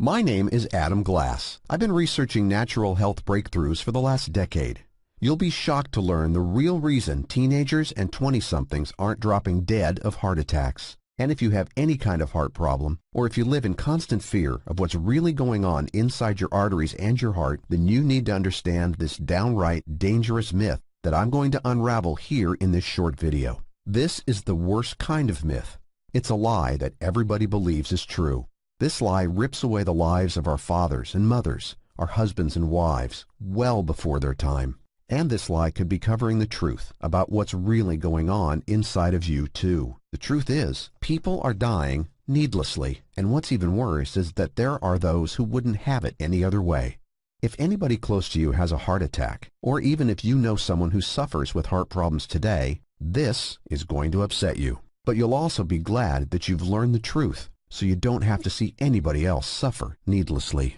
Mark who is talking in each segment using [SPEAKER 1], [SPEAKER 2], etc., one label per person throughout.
[SPEAKER 1] My name is Adam Glass. I've been researching natural health breakthroughs for the last decade. You'll be shocked to learn the real reason teenagers and 20-somethings aren't dropping dead of heart attacks. And if you have any kind of heart problem, or if you live in constant fear of what's really going on inside your arteries and your heart, then you need to understand this downright dangerous myth that I'm going to unravel here in this short video. This is the worst kind of myth. It's a lie that everybody believes is true. This lie rips away the lives of our fathers and mothers, our husbands and wives, well before their time. And this lie could be covering the truth about what's really going on inside of you too. The truth is, people are dying needlessly, and what's even worse is that there are those who wouldn't have it any other way. If anybody close to you has a heart attack, or even if you know someone who suffers with heart problems today, this is going to upset you. But you'll also be glad that you've learned the truth, so you don't have to see anybody else suffer needlessly.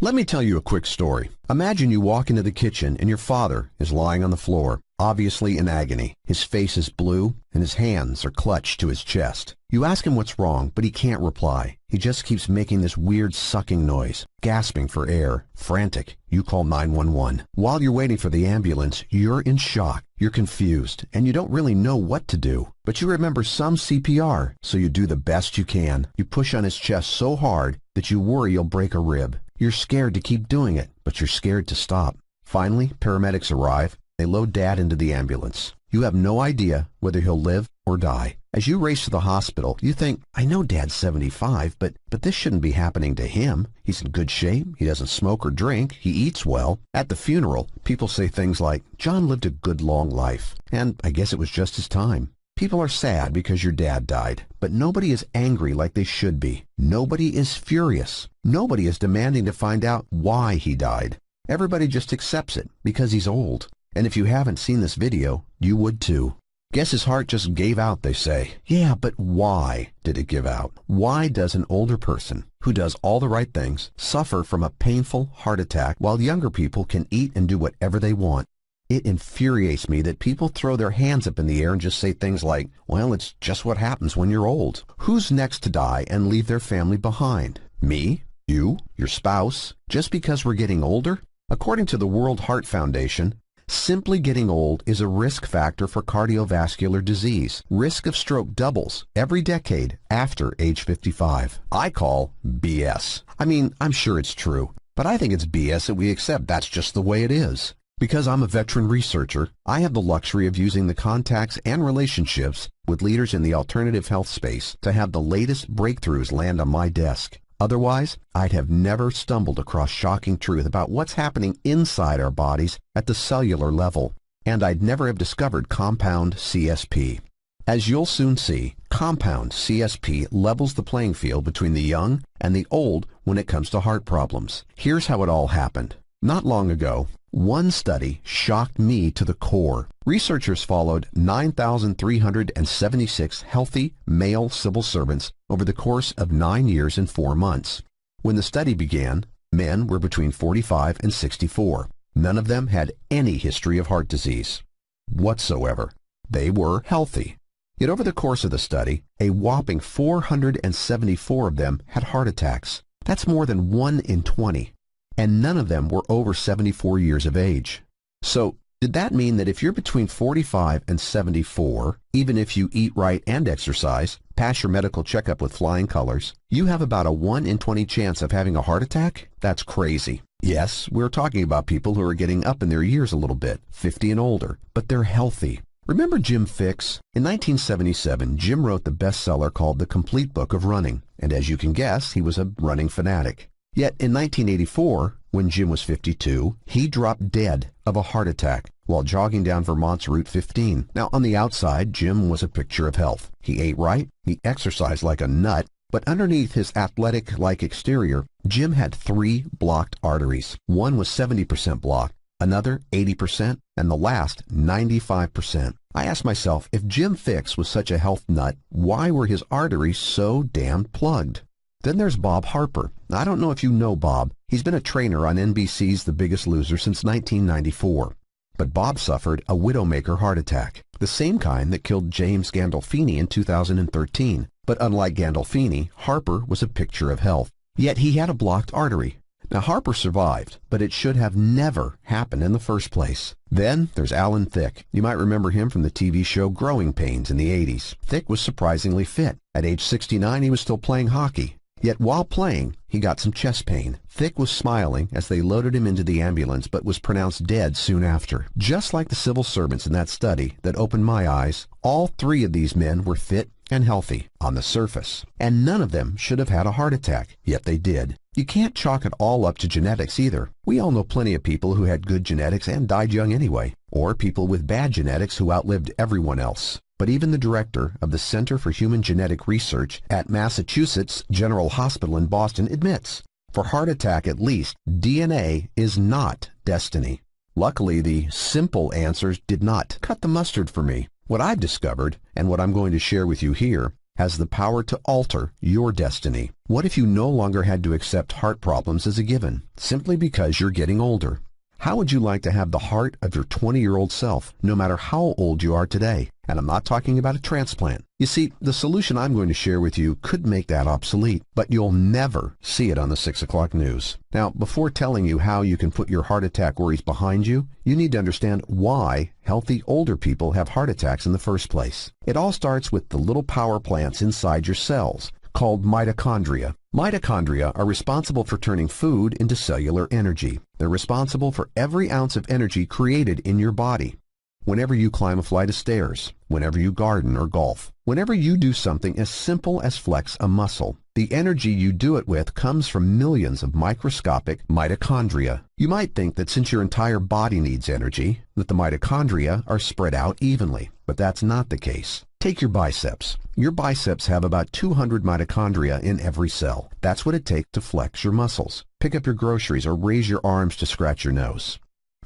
[SPEAKER 1] Let me tell you a quick story. Imagine you walk into the kitchen and your father is lying on the floor, obviously in agony. His face is blue and his hands are clutched to his chest. You ask him what's wrong, but he can't reply. He just keeps making this weird sucking noise, gasping for air, frantic. You call 911. While you're waiting for the ambulance, you're in shock. You're confused, and you don't really know what to do. But you remember some CPR, so you do the best you can. You push on his chest so hard that you worry you'll break a rib. You're scared to keep doing it, but you're scared to stop. Finally, paramedics arrive. They load Dad into the ambulance. You have no idea whether he'll live or die. As you race to the hospital, you think, I know Dad's 75, but this shouldn't be happening to him. He's in good shape. He doesn't smoke or drink. He eats well. At the funeral, people say things like, John lived a good long life, and I guess it was just his time. People are sad because your dad died, but nobody is angry like they should be. Nobody is furious. Nobody is demanding to find out why he died. Everybody just accepts it because he's old. And if you haven't seen this video, you would too. Guess his heart just gave out, they say. Yeah, but why did it give out? Why does an older person who does all the right things suffer from a painful heart attack while younger people can eat and do whatever they want? It infuriates me that people throw their hands up in the air and just say things like, well, it's just what happens when you're old. Who's next to die and leave their family behind? Me? You? Your spouse? Just because we're getting older? According to the World Heart Foundation, simply getting old is a risk factor for cardiovascular disease. Risk of stroke doubles every decade after age 55. I call BS. I mean, I'm sure it's true, but I think it's BS that we accept that's just the way it is. Because I'm a veteran researcher, I have the luxury of using the contacts and relationships with leaders in the alternative health space to have the latest breakthroughs land on my desk. Otherwise, I'd have never stumbled across shocking truth about what's happening inside our bodies at the cellular level, and I'd never have discovered compound CSP. As you'll soon see, compound CSP levels the playing field between the young and the old when it comes to heart problems. Here's how it all happened. Not long ago, one study shocked me to the core. Researchers followed 9,376 healthy male civil servants over the course of 9 years and 4 months. When the study began, men were between 45 and 64. None of them had any history of heart disease whatsoever. They were healthy. Yet over the course of the study, a whopping 474 of them had heart attacks. That's more than 1 in 20. And none of them were over 74 years of age. So, did that mean that if you're between 45 and 74, even if you eat right and exercise, pass your medical checkup with flying colors, you have about a 1 in 20 chance of having a heart attack? That's crazy. Yes, we're talking about people who are getting up in their years a little bit, 50 and older, but they're healthy. Remember Jim Fixx? In 1977, Jim wrote the bestseller called The Complete Book of Running, and as you can guess, he was a running fanatic. Yet in 1984, when Jim was 52, he dropped dead of a heart attack while jogging down Vermont's Route 15. Now, on the outside, Jim was a picture of health. He ate right, he exercised like a nut, but underneath his athletic-like exterior, Jim had 3 blocked arteries. One was 70% blocked, another 80%, and the last 95%. I asked myself, if Jim Fixx was such a health nut, why were his arteries so damn plugged? Then there's Bob Harper. I don't know if you know Bob. He's been a trainer on NBC's The Biggest Loser since 1994. But Bob suffered a widowmaker heart attack, the same kind that killed James Gandolfini in 2013. But unlike Gandolfini, Harper was a picture of health. Yet he had a blocked artery. Now Harper survived, but it should have never happened in the first place. Then there's Alan Thicke. You might remember him from the TV show Growing Pains in the 80s. Thicke was surprisingly fit. At age 69, he was still playing hockey. Yet while playing, he got some chest pain. Thicke was smiling as they loaded him into the ambulance, but was pronounced dead soon after. Just like the civil servants in that study that opened my eyes, all three of these men were fit and healthy on the surface, and none of them should have had a heart attack, yet they did. You can't chalk it all up to genetics either. We all know plenty of people who had good genetics and died young anyway, or people with bad genetics who outlived everyone else. But even the director of the Center for Human Genetic Research at Massachusetts General Hospital in Boston admits, for heart attack at least, DNA is not destiny. Luckily, the simple answers did not cut the mustard for me. What I've discovered, and what I'm going to share with you here, has the power to alter your destiny. What if you no longer had to accept heart problems as a given, simply because you're getting older? How would you like to have the heart of your 20-year-old self, no matter how old you are today? And I'm not talking about a transplant. You see, the solution I'm going to share with you could make that obsolete, but you'll never see it on the 6 o'clock news. Now, before telling you how you can put your heart attack worries behind you, you need to understand why healthy older people have heart attacks in the first place. It all starts with the little power plants inside your cells, called mitochondria. Mitochondria are responsible for turning food into cellular energy. They're responsible for every ounce of energy created in your body. Whenever you climb a flight of stairs, whenever you garden or golf, whenever you do something as simple as flex a muscle, the energy you do it with comes from millions of microscopic mitochondria. You might think that since your entire body needs energy, that the mitochondria are spread out evenly, but that's not the case. Take your biceps. Your biceps have about 200 mitochondria in every cell. That's what it takes to flex your muscles, pick up your groceries, or raise your arms to scratch your nose.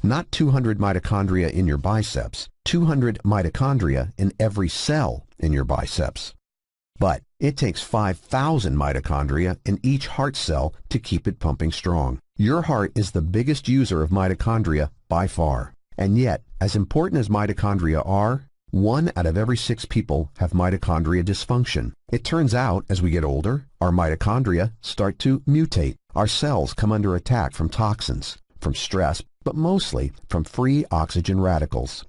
[SPEAKER 1] Not 200 mitochondria in your biceps, 200 mitochondria in every cell in your biceps. But it takes 5,000 mitochondria in each heart cell to keep it pumping strong. Your heart is the biggest user of mitochondria by far. And yet, as important as mitochondria are, 1 out of every 6 people have mitochondria dysfunction. It turns out, as we get older, our mitochondria start to mutate. Our cells come under attack from toxins, from stress, but mostly from free oxygen radicals.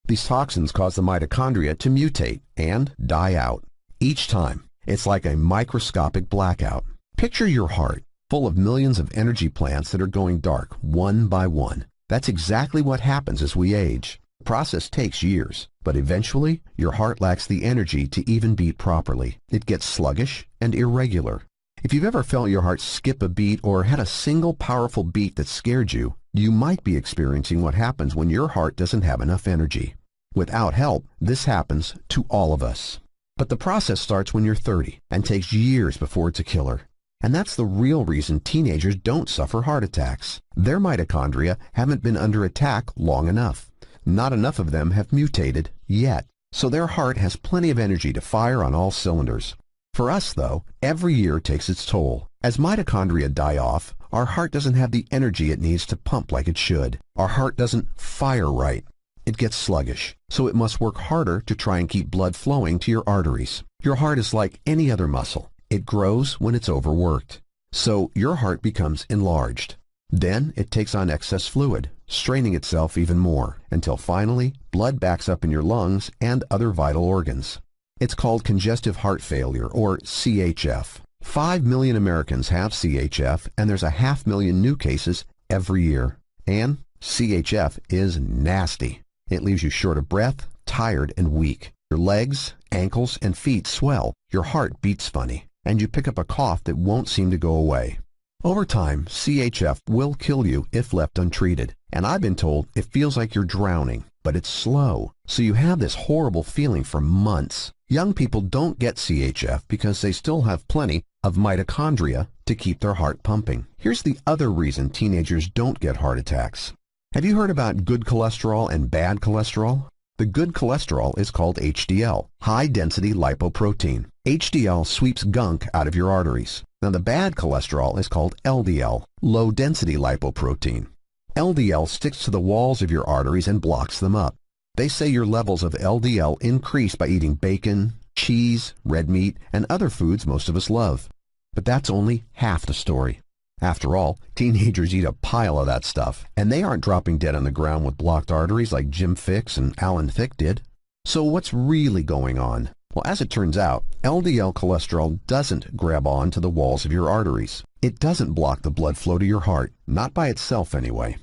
[SPEAKER 1] These toxins cause the mitochondria to mutate and die out. Each time, it's like a microscopic blackout. Picture your heart, full of millions of energy plants that are going dark one by one. That's exactly what happens as we age. The process takes years, but eventually your heart lacks the energy to even beat properly. It gets sluggish and irregular. If you've ever felt your heart skip a beat or had a single powerful beat that scared you, you might be experiencing what happens when your heart doesn't have enough energy. Without help, this happens to all of us. But the process starts when you're 30 and takes years before it's a killer. And that's the real reason teenagers don't suffer heart attacks. Their mitochondria haven't been under attack long enough. Not enough of them have mutated yet. So their heart has plenty of energy to fire on all cylinders. For us, though, every year takes its toll. As mitochondria die off, our heart doesn't have the energy it needs to pump like it should. Our heart doesn't fire right. It gets sluggish, so it must work harder to try and keep blood flowing to your arteries. Your heart is like any other muscle. It grows when it's overworked. So your heart becomes enlarged. Then it takes on excess fluid, straining itself even more, until finally blood backs up in your lungs and other vital organs. It's called congestive heart failure, or CHF. 5 million Americans have CHF, and there's 500,000 new cases every year. And CHF is nasty. It leaves you short of breath, tired, and weak. Your legs, ankles, and feet swell, your heart beats funny, and you pick up a cough that won't seem to go away. Over time, CHF will kill you if left untreated, and I've been told it feels like you're drowning, but it's slow, so you have this horrible feeling for months. Young people don't get CHF because they still have plenty of mitochondria to keep their heart pumping. Here's the other reason teenagers don't get heart attacks. Have you heard about good cholesterol and bad cholesterol? The good cholesterol is called HDL, high-density lipoprotein. HDL sweeps gunk out of your arteries. Now the bad cholesterol is called LDL, low-density lipoprotein. LDL sticks to the walls of your arteries and blocks them up. They say your levels of LDL increase by eating bacon, cheese, red meat, and other foods most of us love. But that's only half the story. After all, teenagers eat a pile of that stuff, and they aren't dropping dead on the ground with blocked arteries like Jim Fixx and Alan Thicke did. So what's really going on? Well, as it turns out, LDL cholesterol doesn't grab on to the walls of your arteries. It doesn't block the blood flow to your heart, not by itself anyway.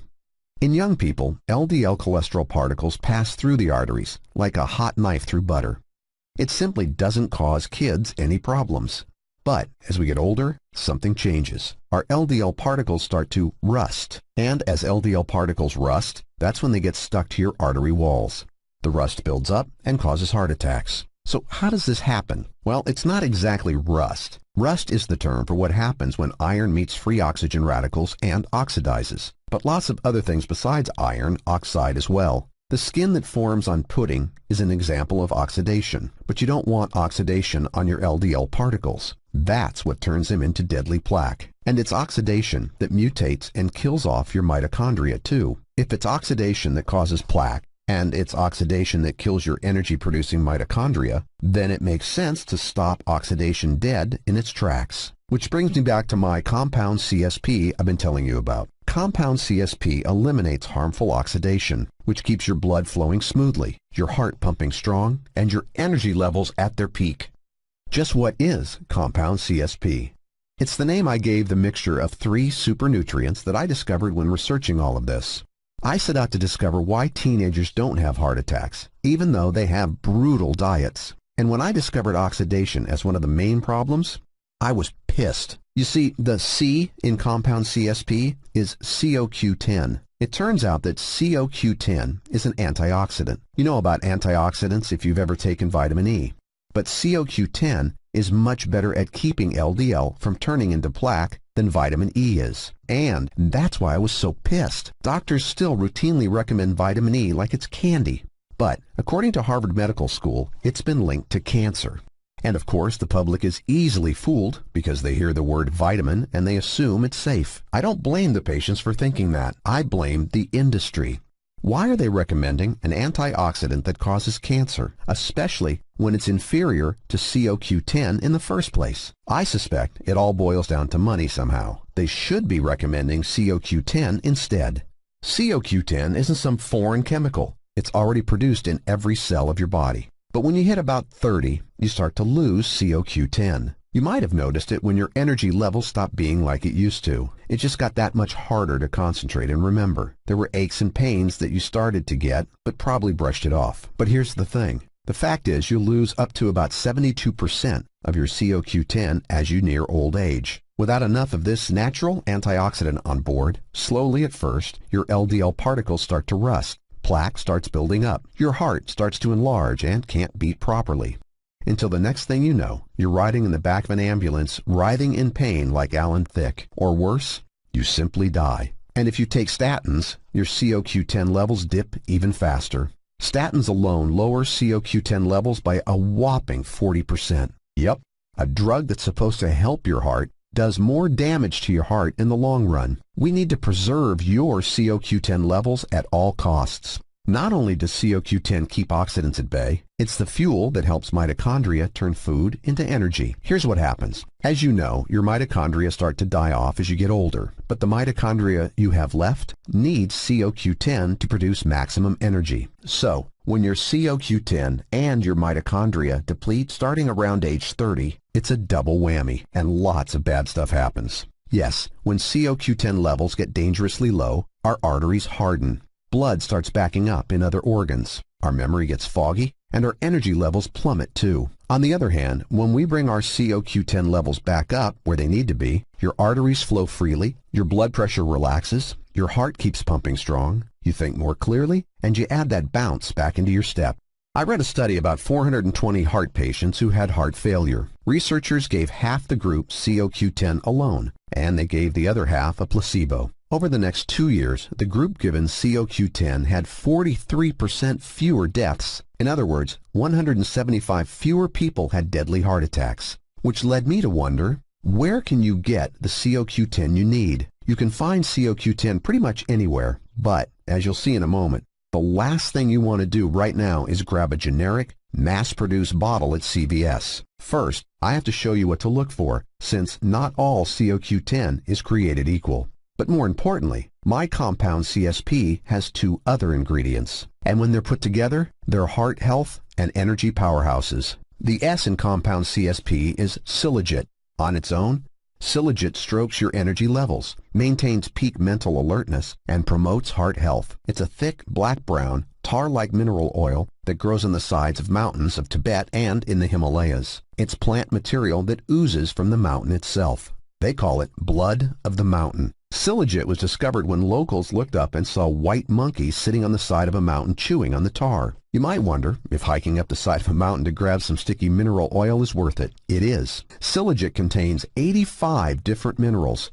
[SPEAKER 1] In young people, LDL cholesterol particles pass through the arteries like a hot knife through butter. It simply doesn't cause kids any problems. But as we get older, something changes. Our LDL particles start to rust. And as LDL particles rust, that's when they get stuck to your artery walls. The rust builds up and causes heart attacks. So how does this happen? Well, it's not exactly rust. Rust is the term for what happens when iron meets free oxygen radicals and oxidizes. But lots of other things besides iron oxide as well. The skin that forms on pudding is an example of oxidation, but you don't want oxidation on your LDL particles. That's what turns them into deadly plaque. And it's oxidation that mutates and kills off your mitochondria too. If it's oxidation that causes plaque, and it's oxidation that kills your energy-producing mitochondria, then it makes sense to stop oxidation dead in its tracks. Which brings me back to my compound CSP I've been telling you about. Compound CSP eliminates harmful oxidation, which keeps your blood flowing smoothly, your heart pumping strong, and your energy levels at their peak. Just what is compound CSP? It's the name I gave the mixture of 3 super nutrients that I discovered when researching all of this. I set out to discover why teenagers don't have heart attacks, even though they have brutal diets. And when I discovered oxidation as one of the main problems, I was pissed. You see, the C in compound CSP is CoQ10. It turns out that CoQ10 is an antioxidant. You know about antioxidants if you've ever taken vitamin E. But CoQ10 is much better at keeping LDL from turning into plaque than vitamin E is. And that's why I was so pissed. Doctors still routinely recommend vitamin E like it's candy. But according to Harvard Medical School, it's been linked to cancer. And of course, the public is easily fooled because they hear the word vitamin and they assume it's safe. I don't blame the patients for thinking that. I blame the industry. Why are they recommending an antioxidant that causes cancer, especially when it's inferior to CoQ10 in the first place? I suspect it all boils down to money somehow. They should be recommending CoQ10 instead. CoQ10 isn't some foreign chemical. It's already produced in every cell of your body. But when you hit about 30, you start to lose CoQ10. You might have noticed it when your energy levels stopped being like it used to. It just got that much harder to concentrate and remember. There were aches and pains that you started to get, but probably brushed it off. But here's the thing. The fact is you'll lose up to about 72% of your CoQ10 as you near old age. Without enough of this natural antioxidant on board, slowly at first, your LDL particles start to rust. Plaque starts building up. Your heart starts to enlarge and can't beat properly. Until the next thing you know, you're riding in the back of an ambulance, writhing in pain like Alan Thicke. Or worse, you simply die. And if you take statins, your CoQ10 levels dip even faster. Statins alone lower CoQ10 levels by a whopping 40%. Yep, a drug that's supposed to help your heart does more damage to your heart in the long run. We need to preserve your CoQ10 levels at all costs. Not only does CoQ10 keep oxidants at bay, it's the fuel that helps mitochondria turn food into energy. Here's what happens. As you know, your mitochondria start to die off as you get older, but the mitochondria you have left needs CoQ10 to produce maximum energy. So, when your CoQ10 and your mitochondria deplete starting around age 30, it's a double whammy, and lots of bad stuff happens. Yes, when CoQ10 levels get dangerously low, our arteries harden. Blood starts backing up in other organs. Our memory gets foggy, and our energy levels plummet too. On the other hand, when we bring our CoQ10 levels back up where they need to be, your arteries flow freely, your blood pressure relaxes, your heart keeps pumping strong, you think more clearly, and you add that bounce back into your step. I read a study about 420 heart patients who had heart failure. Researchers gave half the group CoQ10 alone, and they gave the other half a placebo. Over the next 2 years, the group given CoQ10 had 43% fewer deaths. In other words, 175 fewer people had deadly heart attacks. Which led me to wonder, where can you get the CoQ10 you need? You can find CoQ10 pretty much anywhere, but, as you'll see in a moment, the last thing you want to do right now is grab a generic, mass-produced bottle at CVS. First, I have to show you what to look for, since not all CoQ10 is created equal. But more importantly, my compound CSP has two other ingredients, and when they're put together, they're heart health and energy powerhouses. The S in compound CSP is Silogit. On its own, Silogit strokes your energy levels, maintains peak mental alertness, and promotes heart health. It's a thick, black-brown, tar-like mineral oil that grows on the sides of mountains of Tibet and in the Himalayas. It's plant material that oozes from the mountain itself. They call it blood of the mountain. Silogit was discovered when locals looked up and saw white monkeys sitting on the side of a mountain chewing on the tar. You might wonder if hiking up the side of a mountain to grab some sticky mineral oil is worth it. It is. Silogit contains 85 different minerals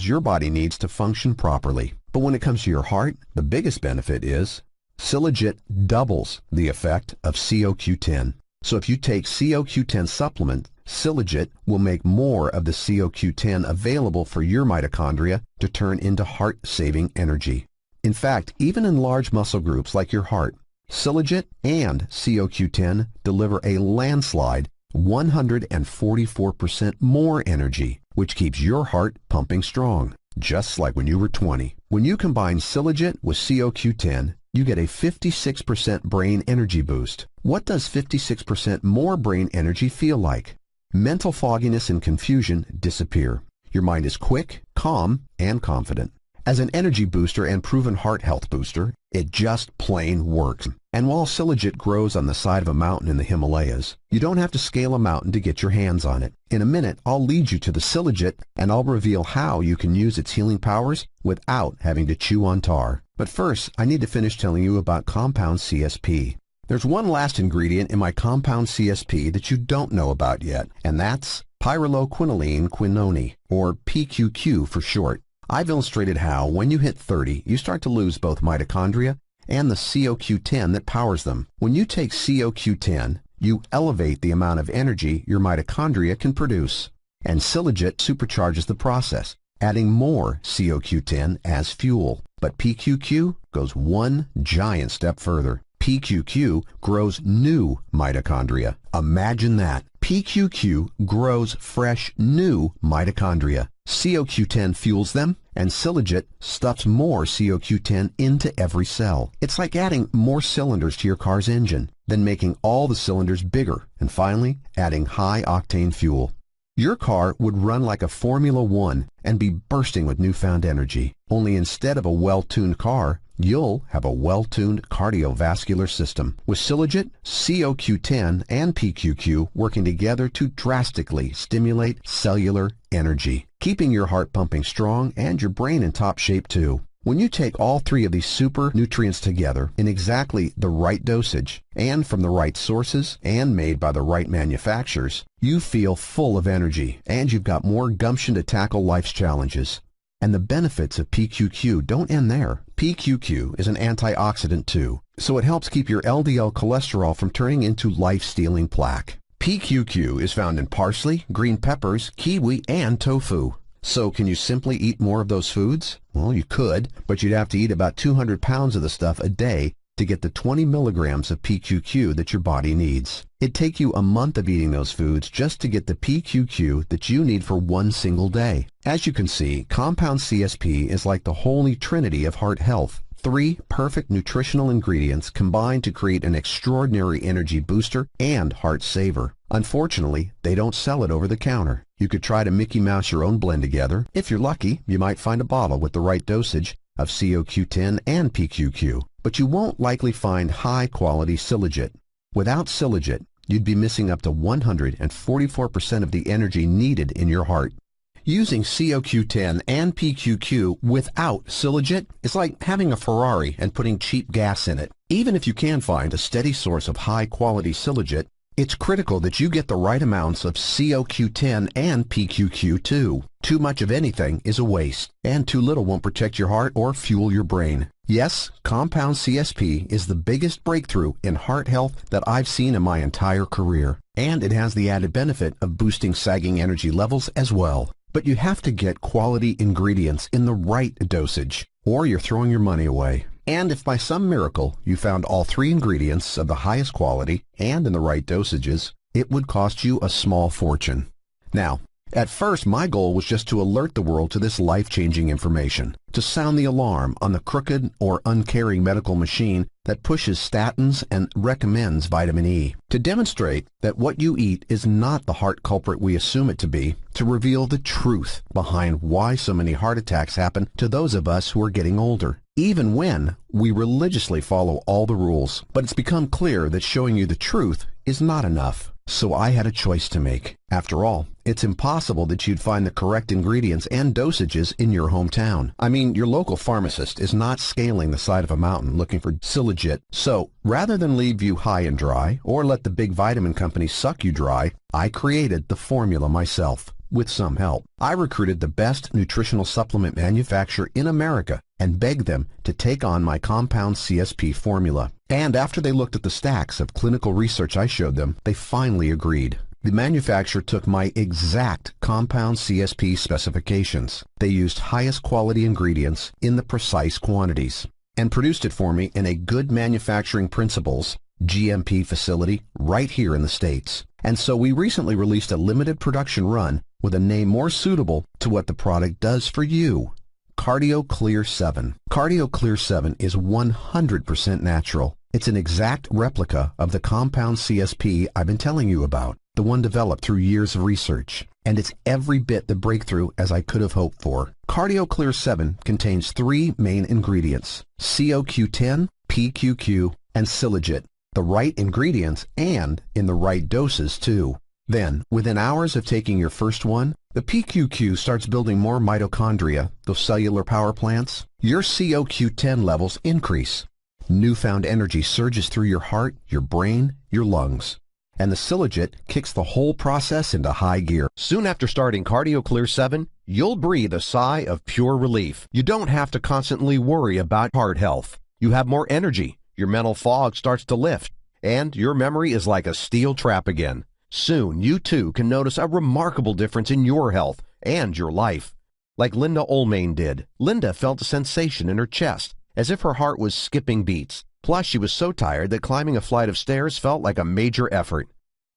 [SPEAKER 1] your body needs to function properly. But when it comes to your heart, the biggest benefit is Silogit doubles the effect of CoQ10. So if you take CoQ10 supplement, Silogit will make more of the CoQ10 available for your mitochondria to turn into heart-saving energy. In fact, even in large muscle groups like your heart, Silogit and CoQ10 deliver a landslide 144% more energy, which keeps your heart pumping strong, just like when you were 20. When you combine Silogit with CoQ10, you get a 56% brain energy boost. What does 56% more brain energy feel like? Mental fogginess and confusion disappear. Your mind is quick, calm, and confident. As an energy booster and proven heart health booster, it just plain works. And while Silogit grows on the side of a mountain in the Himalayas, you don't have to scale a mountain to get your hands on it. In a minute, I'll lead you to the Silogit, and I'll reveal how you can use its healing powers without having to chew on tar. But first, I need to finish telling you about compound CSP. There's one last ingredient in my compound CSP that you don't know about yet, and that's pyrroloquinoline quinone, or PQQ for short. I've illustrated how, when you hit 30, you start to lose both mitochondria and the CoQ10 that powers them. When you take CoQ10, you elevate the amount of energy your mitochondria can produce, and Silogit supercharges the process, adding more CoQ10 as fuel. But PQQ goes one giant step further. PQQ grows new mitochondria. Imagine that. PQQ grows fresh, new mitochondria. CoQ10 fuels them, and Silogit stuffs more CoQ10 into every cell. It's like adding more cylinders to your car's engine, then making all the cylinders bigger, and finally adding high-octane fuel. Your car would run like a Formula One and be bursting with newfound energy. Only instead of a well-tuned car, you'll have a well-tuned cardiovascular system. With Silogit, CoQ10, and PQQ working together to drastically stimulate cellular energy, keeping your heart pumping strong and your brain in top shape too. When you take all three of these super nutrients together in exactly the right dosage and from the right sources and made by the right manufacturers, you feel full of energy and you've got more gumption to tackle life's challenges. And the benefits of PQQ don't end there. PQQ is an antioxidant too, so it helps keep your LDL cholesterol from turning into life-stealing plaque. PQQ is found in parsley, green peppers, kiwi, and tofu. So can you simply eat more of those foods? Well, you could, but you'd have to eat about 200 pounds of the stuff a day to get the 20 milligrams of PQQ that your body needs. It'd take you a month of eating those foods just to get the PQQ that you need for one single day. As you can see, compound CSP is like the holy trinity of heart health. 3 perfect nutritional ingredients combined to create an extraordinary energy booster and heart saver. Unfortunately, they don't sell it over the counter. You could try to Mickey Mouse your own blend together. If you're lucky, you might find a bottle with the right dosage of CoQ10 and PQQ, but you won't likely find high-quality Silogit. Without Silogit, you'd be missing up to 144% of the energy needed in your heart. Using CoQ10 and PQQ without Silogit is like having a Ferrari and putting cheap gas in it. Even if you can find a steady source of high-quality Silogit, it's critical that you get the right amounts of CoQ10 and PQQ too. Too much of anything is a waste, and too little won't protect your heart or fuel your brain. Yes, compound CSP is the biggest breakthrough in heart health that I've seen in my entire career, and it has the added benefit of boosting sagging energy levels as well. But you have to get quality ingredients in the right dosage, or you're throwing your money away. And if by some miracle you found all three ingredients of the highest quality and in the right dosages, it would cost you a small fortune. Now, at first my goal was just to alert the world to this life-changing information, to sound the alarm on the crooked or uncaring medical machine that pushes statins and recommends vitamin E, to demonstrate that what you eat is not the heart culprit we assume it to be, to reveal the truth behind why so many heart attacks happen to those of us who are getting older, even when we religiously follow all the rules. But it's become clear that showing you the truth is not enough. So I had a choice to make. After all, it's impossible that you'd find the correct ingredients and dosages in your hometown. I mean, your local pharmacist is not scaling the side of a mountain looking for Silogit. So, rather than leave you high and dry, or let the big vitamin companies suck you dry, I created the formula myself. With some help, I recruited the best nutritional supplement manufacturer in America and begged them to take on my compound CSP formula. And after they looked at the stacks of clinical research I showed them, they finally agreed. The manufacturer took my exact compound CSP specifications. They used highest quality ingredients in the precise quantities and produced it for me in a good manufacturing principles GMP facility right here in the States. And so we recently released a limited production run with a name more suitable to what the product does for you. Cardio Clear 7. Cardio Clear 7 is 100% natural. It's an exact replica of the compound CSP I've been telling you about, the one developed through years of research. And it's every bit the breakthrough as I could have hoped for. Cardio Clear 7 contains three main ingredients: CoQ10, PQQ, and Silogit. The right ingredients and in the right doses too. Then, within hours of taking your first one, the PQQ starts building more mitochondria, those cellular power plants. Your CoQ10 levels increase. Newfound energy surges through your heart, your brain, your lungs. And the Silogit kicks the whole process into high gear. Soon after starting Cardio Clear 7, you'll breathe a sigh of pure relief. You don't have to constantly worry about heart health. You have more energy. Your mental fog starts to lift, and your memory is like a steel trap again. Soon, you too can notice a remarkable difference in your health and your life. Like Linda Olmain did. Linda felt a sensation in her chest, as if her heart was skipping beats. Plus, she was so tired that climbing a flight of stairs felt like a major effort.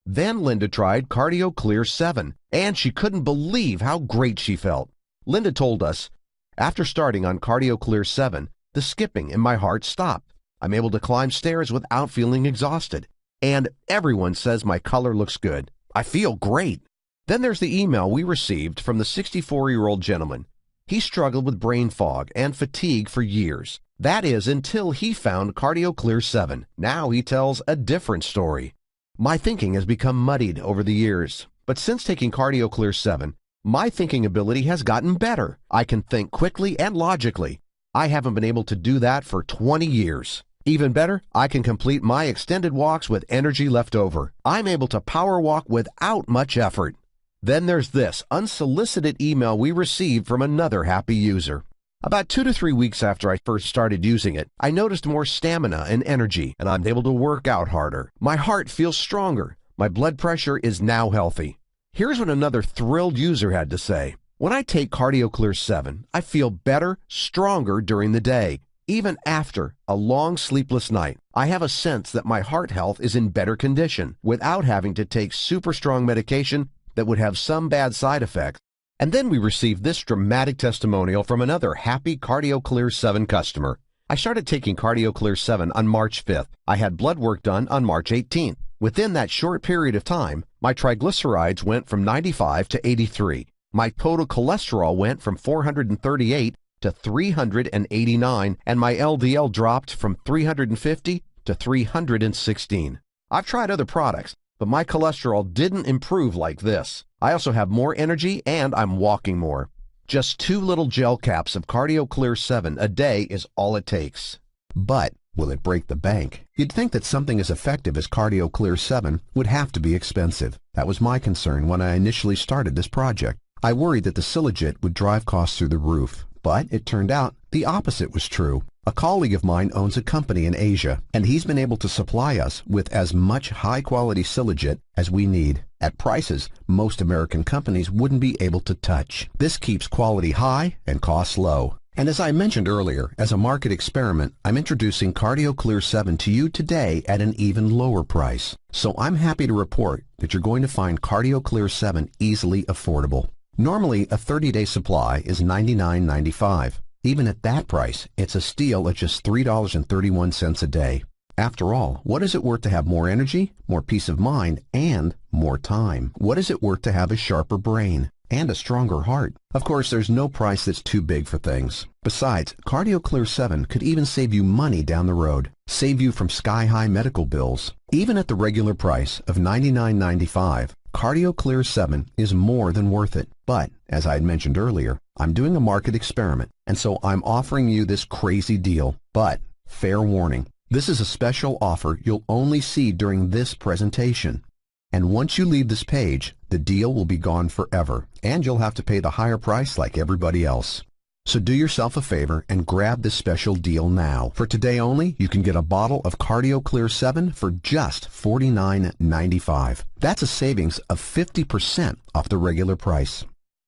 [SPEAKER 1] Then Linda tried Cardio Clear 7, and she couldn't believe how great she felt. Linda told us, "After starting on Cardio Clear 7, the skipping in my heart stopped. I'm able to climb stairs without feeling exhausted. And everyone says my color looks good. I feel great." Then there's the email we received from the 64-year-old gentleman. He struggled with brain fog and fatigue for years. That is, until he found Cardio Clear 7. Now he tells a different story. "My thinking has become muddied over the years, but since taking Cardio Clear 7, my thinking ability has gotten better. I can think quickly and logically. I haven't been able to do that for 20 years. Even better, I can complete my extended walks with energy left over. I'm able to power walk without much effort." Then there's this unsolicited email we received from another happy user. "About 2 to 3 weeks after I first started using it, I noticed more stamina and energy, and I'm able to work out harder. My heart feels stronger. My blood pressure is now healthy." Here's what another thrilled user had to say. "When I take Cardio Clear 7, I feel better, stronger during the day. Even after a long sleepless night, I have a sense that my heart health is in better condition without having to take super strong medication that would have some bad side effects." And then we received this dramatic testimonial from another happy Cardio Clear 7 customer. "I started taking Cardio Clear 7 on March 5th. I had blood work done on March 18th. Within that short period of time, my triglycerides went from 95 to 83. My total cholesterol went from 438 to 389, and my LDL dropped from 350 to 316. I've tried other products, but my cholesterol didn't improve like this. I also have more energy and I'm walking more. Just 2 little gel caps of Cardio Clear 7 a day is all it takes." But will it break the bank? You'd think that something as effective as Cardio Clear 7 would have to be expensive. That was my concern when I initially started this project. I worried that the Silogit would drive costs through the roof. But it turned out the opposite was true. A colleague of mine owns a company in Asia, and he's been able to supply us with as much high-quality Silogit as we need, at prices most American companies wouldn't be able to touch. This keeps quality high and costs low. And as I mentioned earlier, as a market experiment, I'm introducing Cardio Clear 7 to you today at an even lower price. So I'm happy to report that you're going to find Cardio Clear 7 easily affordable. Normally, a 30-day supply is $99.95. Even at that price, it's a steal at just $3.31 a day. After all, what is it worth to have more energy, more peace of mind, and more time? What is it worth to have a sharper brain and a stronger heart? Of course, there's no price that's too big for things. Besides, Cardio Clear 7 could even save you money down the road, save you from sky-high medical bills. Even at the regular price of $99.95, Cardio Clear 7 is more than worth it. But, as I had mentioned earlier, I'm doing a market experiment, and so I'm offering you this crazy deal. But, fair warning, this is a special offer you'll only see during this presentation. And once you leave this page, the deal will be gone forever, and you'll have to pay the higher price like everybody else. So do yourself a favor and grab this special deal now. For today only, you can get a bottle of Cardio Clear 7 for just $49.95. That's a savings of 50% off the regular price.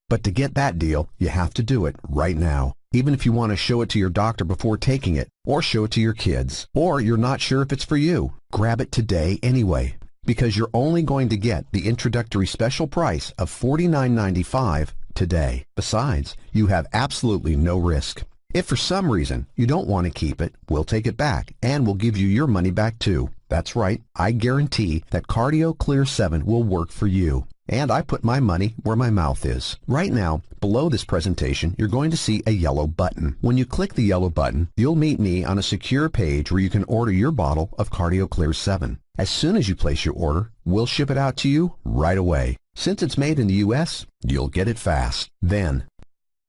[SPEAKER 1] But to get that deal, you have to do it right now. Even if you want to show it to your doctor before taking it, or show it to your kids, or you're not sure if it's for you, grab it today anyway, because you're only going to get the introductory special price of $49.95 today. Besides, you have absolutely no risk. If for some reason you don't want to keep it, we'll take it back, and we'll give you your money back too. That's right, I guarantee that Cardio Clear 7 will work for you. And I put my money where my mouth is. Right now, below this presentation, you're going to see a yellow button. When you click the yellow button, you'll meet me on a secure page where you can order your bottle of Cardio Clear 7. As soon as you place your order, we'll ship it out to you right away. Since it's made in the U.S., you'll get it fast. Then,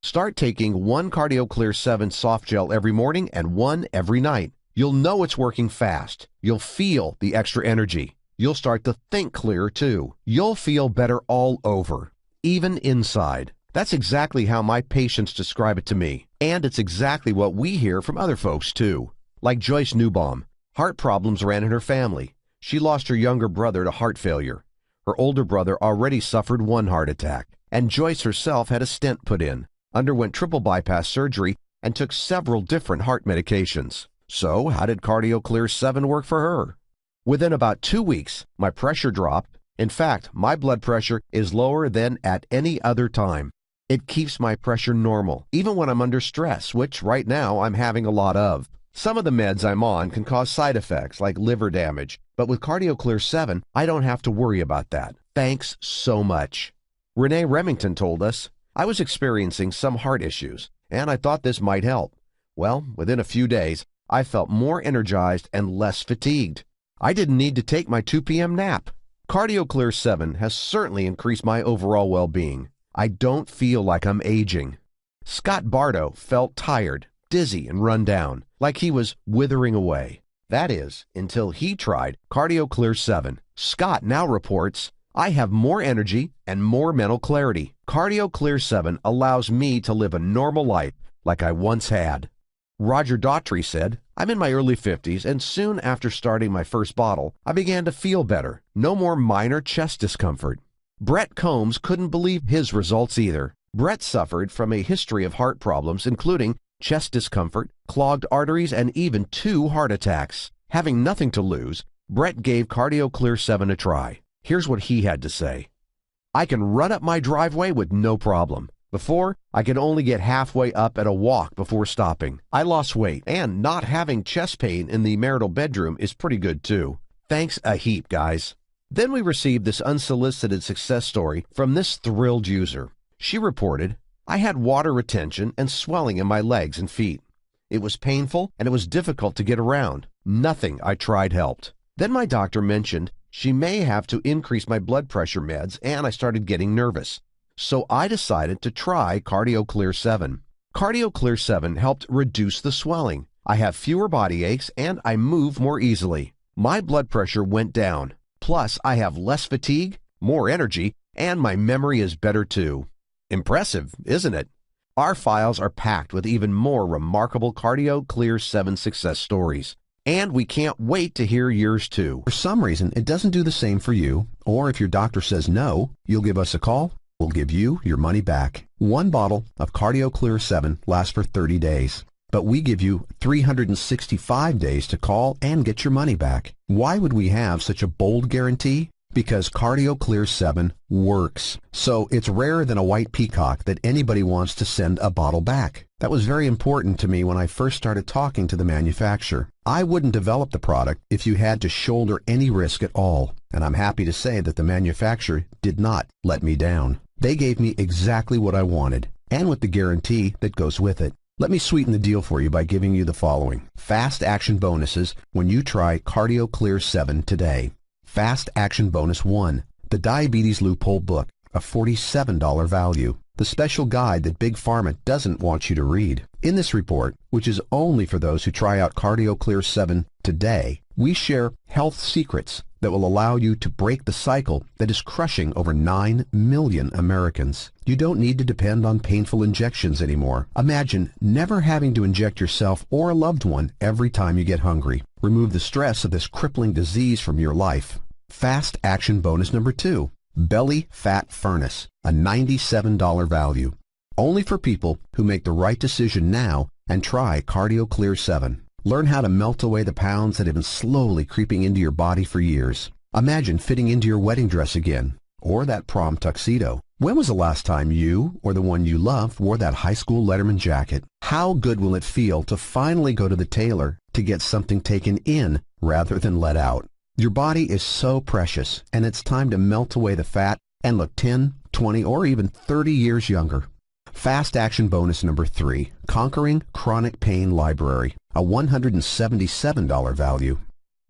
[SPEAKER 1] start taking one Cardio Clear 7 soft gel every morning and one every night. You'll know it's working fast. You'll feel the extra energy. You'll start to think clearer too. You'll feel better all over, even inside. That's exactly how my patients describe it to me. And it's exactly what we hear from other folks too. Like Joyce Newbaum. Heart problems ran in her family. She lost her younger brother to heart failure. Her older brother already suffered one heart attack. And Joyce herself had a stent put in, underwent triple bypass surgery, and took several different heart medications. So how did Cardio Clear 7 work for her? Within about 2 weeks, my pressure dropped. In fact, my blood pressure is lower than at any other time. It keeps my pressure normal, even when I'm under stress, which right now I'm having a lot of. Some of the meds I'm on can cause side effects like liver damage, but with Cardio Clear 7, I don't have to worry about that. Thanks so much. Renee Remington told us, I was experiencing some heart issues, and I thought this might help. Well, within a few days, I felt more energized and less fatigued. I didn't need to take my 2 p.m. nap. Cardio Clear 7 has certainly increased my overall well-being. I don't feel like I'm aging. Scott Bardo felt tired, dizzy, and run down, like he was withering away. That is, until he tried Cardio Clear 7. Scott now reports, I have more energy and more mental clarity. Cardio Clear 7 allows me to live a normal life like I once had. Roger Daughtry said, I'm in my early 50s, and soon after starting my first bottle, I began to feel better. No more minor chest discomfort. Brett Combs couldn't believe his results either. Brett suffered from a history of heart problems, including chest discomfort, clogged arteries, and even 2 heart attacks. Having nothing to lose, Brett gave Cardio Clear 7 a try. Here's what he had to say. I can run up my driveway with no problem. Before, I could only get halfway up at a walk before stopping. I lost weight, and not having chest pain in the marital bedroom is pretty good too. Thanks a heap, guys. Then we received this unsolicited success story from this thrilled user. She reported, I had water retention and swelling in my legs and feet. It was painful and it was difficult to get around. Nothing I tried helped. Then my doctor mentioned she may have to increase my blood pressure meds, and I started getting nervous. So I decided to try Cardio Clear 7. Cardio Clear 7 helped reduce the swelling. I have fewer body aches and I move more easily. My blood pressure went down. Plus, I have less fatigue, more energy, and my memory is better too. Impressive, isn't it? Our files are packed with even more remarkable Cardio Clear 7 success stories. And we can't wait to hear yours too. For some reason, it doesn't do the same for you, or if your doctor says no, you'll give us a call. will give you your money back. One bottle of Cardio Clear 7 lasts for 30 days. But we give you 365 days to call and get your money back. Why would we have such a bold guarantee? Because Cardio Clear 7 works. So it's rarer than a white peacock that anybody wants to send a bottle back. That was very important to me when I first started talking to the manufacturer. I wouldn't develop the product if you had to shoulder any risk at all. And I'm happy to say that the manufacturer did not let me down. They gave me exactly what I wanted, and with the guarantee that goes with it. Let me sweeten the deal for you by giving you the following. Fast action bonuses when you try Cardio Clear 7 today. Fast action bonus 1, the Diabetes Loophole book, a $47 value. The special guide that Big Pharma doesn't want you to read. In this report, which is only for those who try out Cardio Clear 7 today, we share health secrets that will allow you to break the cycle that is crushing over 9 million Americans. You don't need to depend on painful injections anymore. Imagine never having to inject yourself or a loved one every time you get hungry. Remove the stress of this crippling disease from your life. Fast action bonus number 2, Belly Fat Furnace, a $97 value. Only for people who make the right decision now and try Cardio Clear 7. Learn how to melt away the pounds that have been slowly creeping into your body for years. Imagine fitting into your wedding dress again, or that prom tuxedo. When was the last time you or the one you loved wore that high school Letterman jacket? How good will it feel to finally go to the tailor to get something taken in rather than let out? Your body is so precious, and it's time to melt away the fat and look 10, 20, or even 30 years younger. Fast action bonus number 3, Conquering Chronic Pain Library, a $177 value.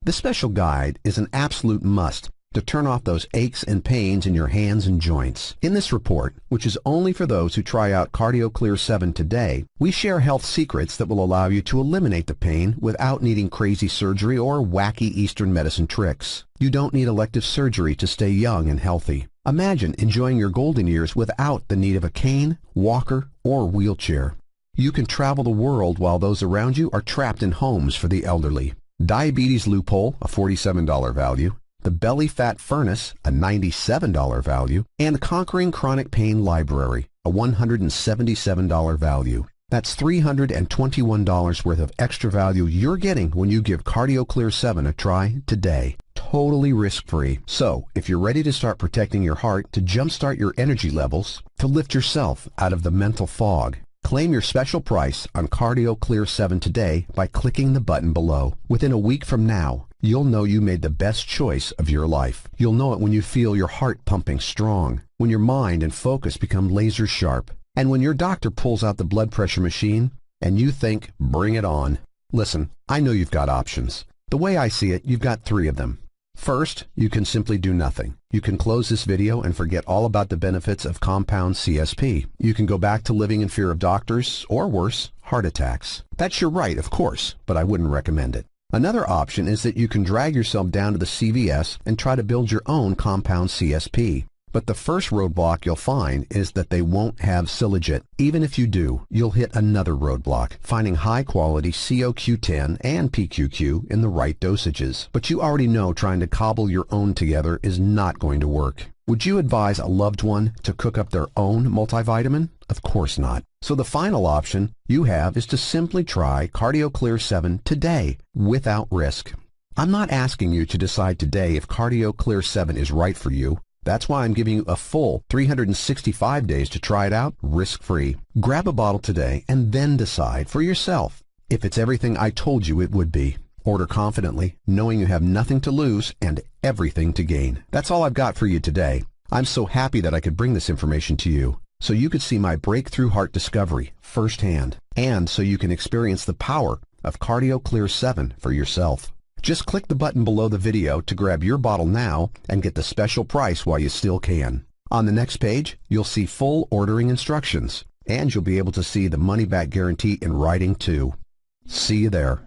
[SPEAKER 1] This special guide is an absolute must to turn off those aches and pains in your hands and joints. In this report, which is only for those who try out Cardio Clear 7 today, we share health secrets that will allow you to eliminate the pain without needing crazy surgery or wacky Eastern medicine tricks. You don't need elective surgery to stay young and healthy. Imagine enjoying your golden years without the need of a cane, walker, or wheelchair. You can travel the world while those around you are trapped in homes for the elderly. Diabetes Loophole, a $47 value. The Belly Fat Furnace, a $97 value. And Conquering Chronic Pain Library, a $177 value. That's $321 worth of extra value you're getting when you give Cardio Clear 7 a try today. Totally risk-free. So, if you're ready to start protecting your heart, to jumpstart your energy levels, to lift yourself out of the mental fog, claim your special price on Cardio Clear 7 today by clicking the button below. Within a week from now, you'll know you made the best choice of your life. You'll know it when you feel your heart pumping strong, when your mind and focus become laser sharp, and when your doctor pulls out the blood pressure machine and you think, bring it on. Listen, I know you've got options. The way I see it, you've got 3 of them. First, you can simply do nothing. You can close this video and forget all about the benefits of compound CSP. You can go back to living in fear of doctors, or worse, heart attacks. That's your right, of course, but I wouldn't recommend it. Another option is that you can drag yourself down to the CVS and try to build your own compound CSP. But the first roadblock you'll find is that they won't have Silogit. Even if you do, you'll hit another roadblock, finding high-quality CoQ10 and PQQ in the right dosages. But you already know trying to cobble your own together is not going to work. Would you advise a loved one to cook up their own multivitamin? Of course not. So the final option you have is to simply try Cardio Clear 7 today, without risk. I'm not asking you to decide today if Cardio Clear 7 is right for you. That's why I'm giving you a full 365 days to try it out, risk-free. Grab a bottle today and then decide for yourself if it's everything I told you it would be. Order confidently, knowing you have nothing to lose and everything to gain. That's all I've got for you today. I'm so happy that I could bring this information to you, so you could see my breakthrough heart discovery firsthand, and so you can experience the power of Cardio Clear 7 for yourself. Just click the button below the video to grab your bottle now and get the special price while you still can. On the next page, you'll see full ordering instructions, and you'll be able to see the money-back guarantee in writing too. See you there.